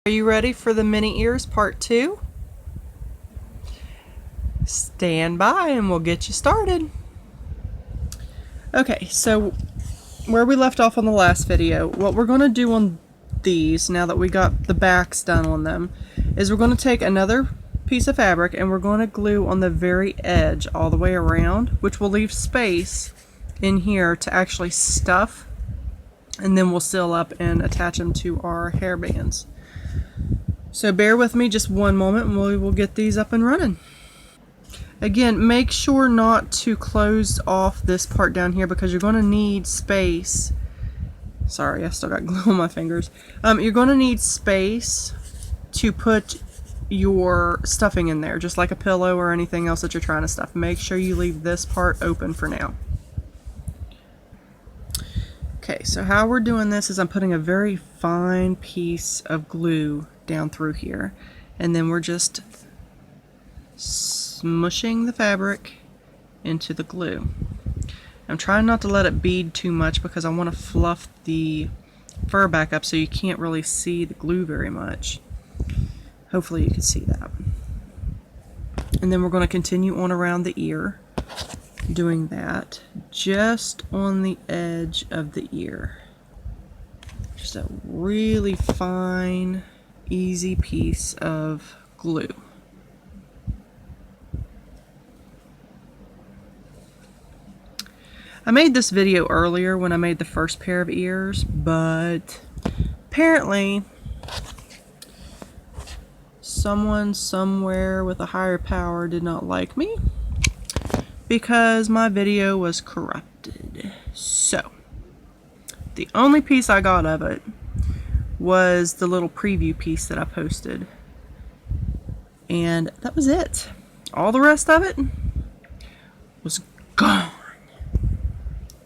Are you ready for the Minnie Ears Part 2? Stand by and we'll get you started. Okay, so where we left off on the last video, what we're going to do on these, now that we got the backs done on them, is we're going to take another piece of fabric and we're going to glue on the very edge all the way around, which will leave space in here to actually stuff, and then we'll seal up and attach them to our hair bands. So bear with me just one moment and we will get these up and running. Again, make sure not to close off this part down here because you're going to need space. Sorry, I still got glue on my fingers. You're going to need space to put your stuffing in there, just like a pillow or anything else that you're trying to stuff. Make sure you leave this part open for now. Okay, so how we're doing this is I'm putting a very fine piece of glue down through here, and then we're just smushing the fabric into the glue. I'm trying not to let it bead too much because I want to fluff the fur back up so you can't really see the glue very much. Hopefully you can see that. And then we're going to continue on around the ear, doing that just on the edge of the ear. Just a really fine, easy piece of glue. I made this video earlier when I made the first pair of ears, but apparently someone somewhere with a higher power did not like me because my video was corrupted. So the only piece I got of it was the little preview piece that I posted, and that was it. All the rest of it was gone.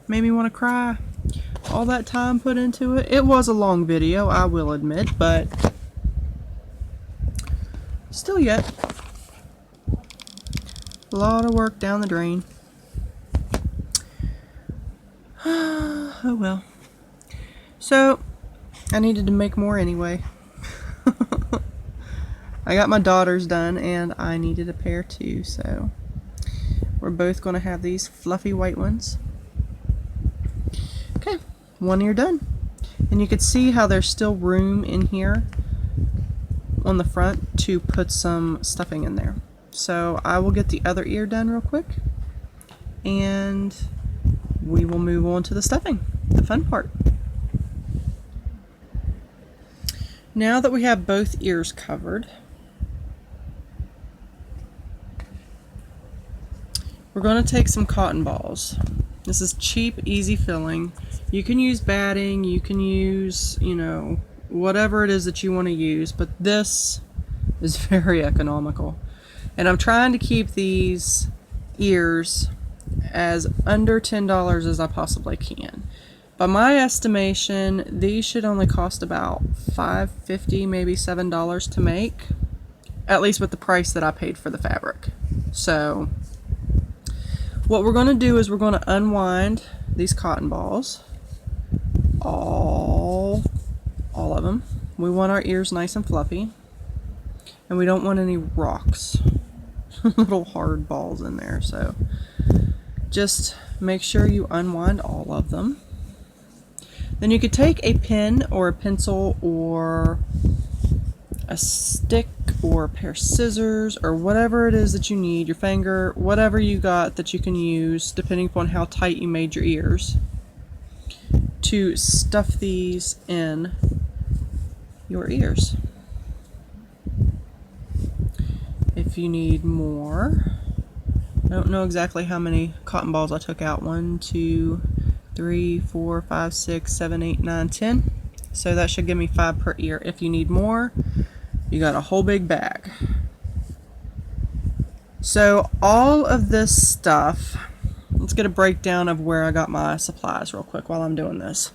Made me want to cry. All that time put into it. It was a long video, I will admit, but still yet, a lot of work down the drain. Oh well. So I needed to make more anyway. I got my daughters done and I needed a pair too, so we're both going to have these fluffy white ones. Okay, one ear done. And you can see how there's still room in here on the front to put some stuffing in there. So I will get the other ear done real quick and we will move on to the stuffing, the fun part. Now that we have both ears covered, we're going to take some cotton balls. This is cheap, easy filling. You can use batting, you can use, whatever it is that you want to use, but this is very economical. And I'm trying to keep these ears as under $10 as I possibly can. By my estimation, these should only cost about $5.50, maybe $7 to make, at least with the price that I paid for the fabric. So what we're going to do is we're going to unwind these cotton balls, all of them. We want our ears nice and fluffy, and we don't want any rocks, little hard balls in there. So just make sure you unwind all of them. Then you could take a pen or a pencil or a stick or a pair of scissors or whatever it is that you need, your finger, whatever you got that you can use depending upon how tight you made your ears, to stuff these in your ears. If you need more, I don't know exactly how many cotton balls I took out. 1, 2, 3, 4, 5, 6, 7, 8, 9, 10. So that should give me 5 per ear. If you need more, you got a whole big bag. So all of this stuff, let's get a breakdown of where I got my supplies real quick while I'm doing this.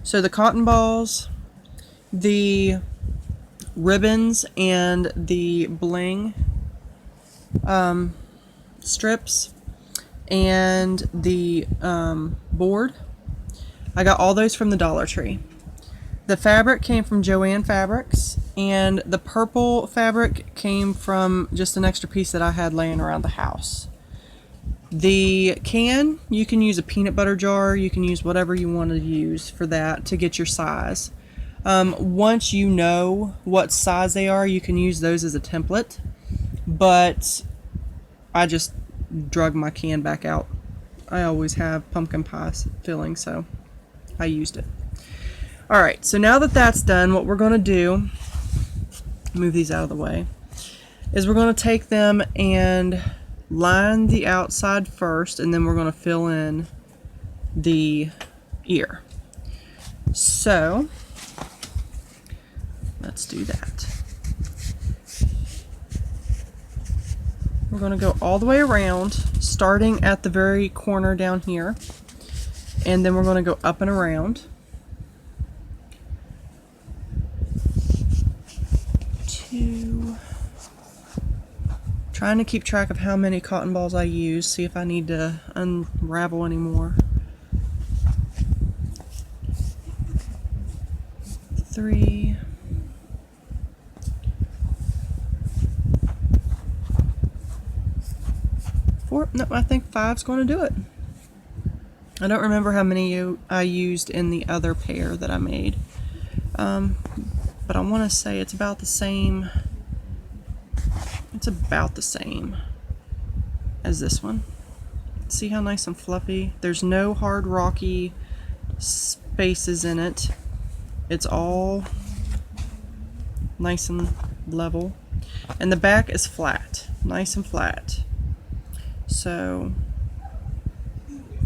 So the cotton balls, the ribbons, and the bling strips, and the board, I got all those from the Dollar Tree. The fabric came from Joann Fabrics, And the purple fabric came from just an extra piece that I had laying around the house. The can, you can use a peanut butter jar, you can use whatever you want to use for that to get your size. Once you know what size they are, you can use those as a template, but I just drug my can back out. I always have pumpkin pie filling, so I used it. Alright, so now that that's done, what we're going to do, move these out of the way, is we're going to take them and line the outside first, and then we're going to fill in the ear. So let's do that. We're going to go all the way around, starting at the very corner down here, and then we're going to go up and around. Trying to keep track of how many cotton balls I use, see if I need to unravel any more. 3, 4, no, I think 5's going to do it. I don't remember how many I used in the other pair that I made, but I want to say it's about the same. It's about the same as this one. See how nice and fluffy? There's no hard rocky spaces in it. It's all nice and level. And the back is flat, nice and flat. So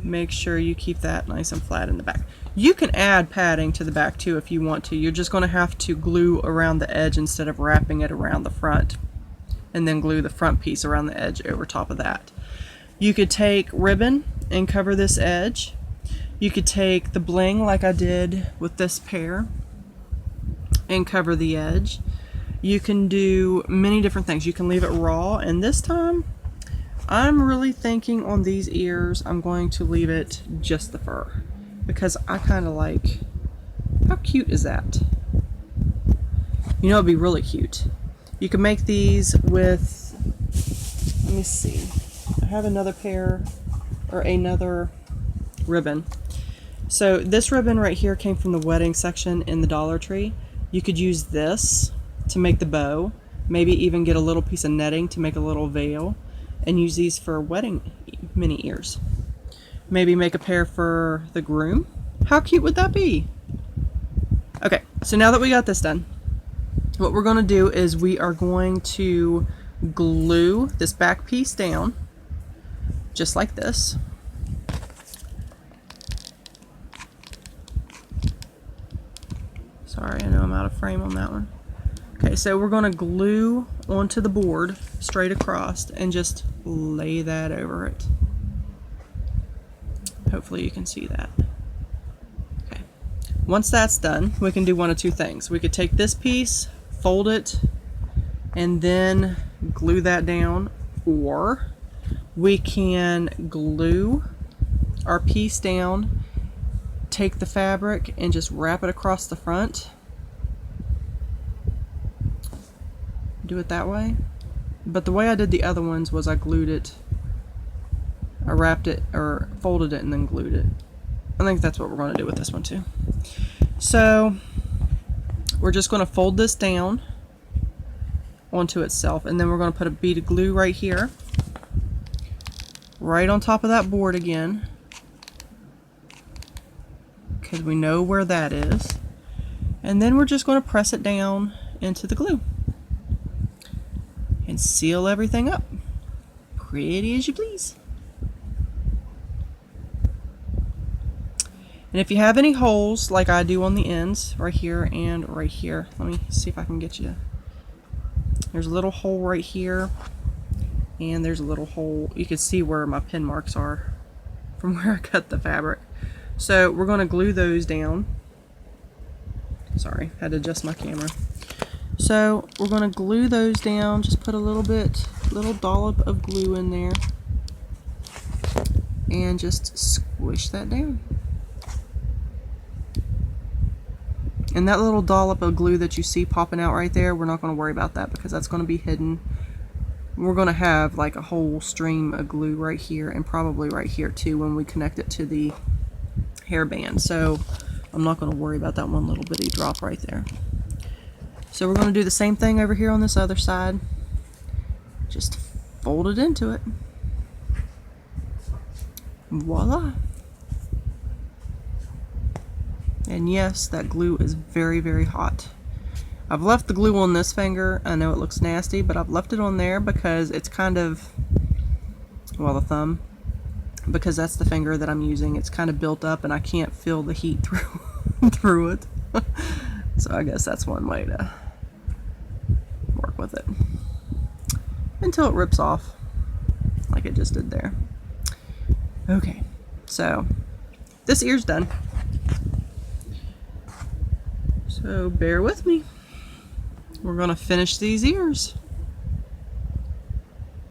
make sure you keep that nice and flat in the back. You can add padding to the back too if you want to. You're just going to have to glue around the edge instead of wrapping it around the front, and then glue the front piece around the edge over top of that. You could take ribbon and cover this edge. You could take the bling like I did with this pair and cover the edge. You can do many different things. You can leave it raw, and this time I'm really thinking on these ears I'm going to leave it just the fur, because I kind of like, how cute is that? You know, it'd be really cute. You can make these with, let me see, I have another pair, or another ribbon. So this ribbon right here came from the wedding section in the Dollar Tree. You could use this to make the bow, maybe even get a little piece of netting to make a little veil, and use these for wedding Minnie ears. Maybe make a pair for the groom. How cute would that be? Okay, so now that we got this done, what we're going to do is we are going to glue this back piece down, just like this. Sorry, I know I'm out of frame on that one. Okay, so we're going to glue onto the board straight across and just lay that over it. Hopefully you can see that. Okay. Once that's done, we can do one of two things. We could take this piece, fold it, and then glue that down, or we can glue our piece down, take the fabric and just wrap it across the front. Do it that way. But the way I did the other ones was I glued it, I wrapped it or folded it and then glued it. I think that's what we're going to do with this one too. So we're just going to fold this down onto itself, and then we're going to put a bead of glue right here, right on top of that board again, because we know where that is. And then we're just going to press it down into the glue and seal everything up. Pretty as you please. And if you have any holes like I do on the ends, right here and right here, let me see if I can get you. There's a little hole right here, and there's a little hole. You can see where my pin marks are from where I cut the fabric. So we're going to glue those down. Sorry, had to adjust my camera. So we're going to glue those down. Just put a little dollop of glue in there, and just squish that down. And that little dollop of glue that you see popping out right there, we're not going to worry about that because that's going to be hidden. We're going to have like a whole stream of glue right here and probably right here too when we connect it to the hairband. So I'm not going to worry about that one little bitty drop right there. So we're going to do the same thing over here on this other side. Just fold it into it. Voila. And yes, that glue is very, very hot. I've left the glue on this finger. I know it looks nasty, but I've left it on there because it's kind of, well, the thumb, because that's the finger that I'm using. It's kind of built up and I can't feel the heat through it. So I guess that's one way to work with it. Until it rips off, like it just did there. Okay, so this ear's done. So bear with me. We're going to finish these ears.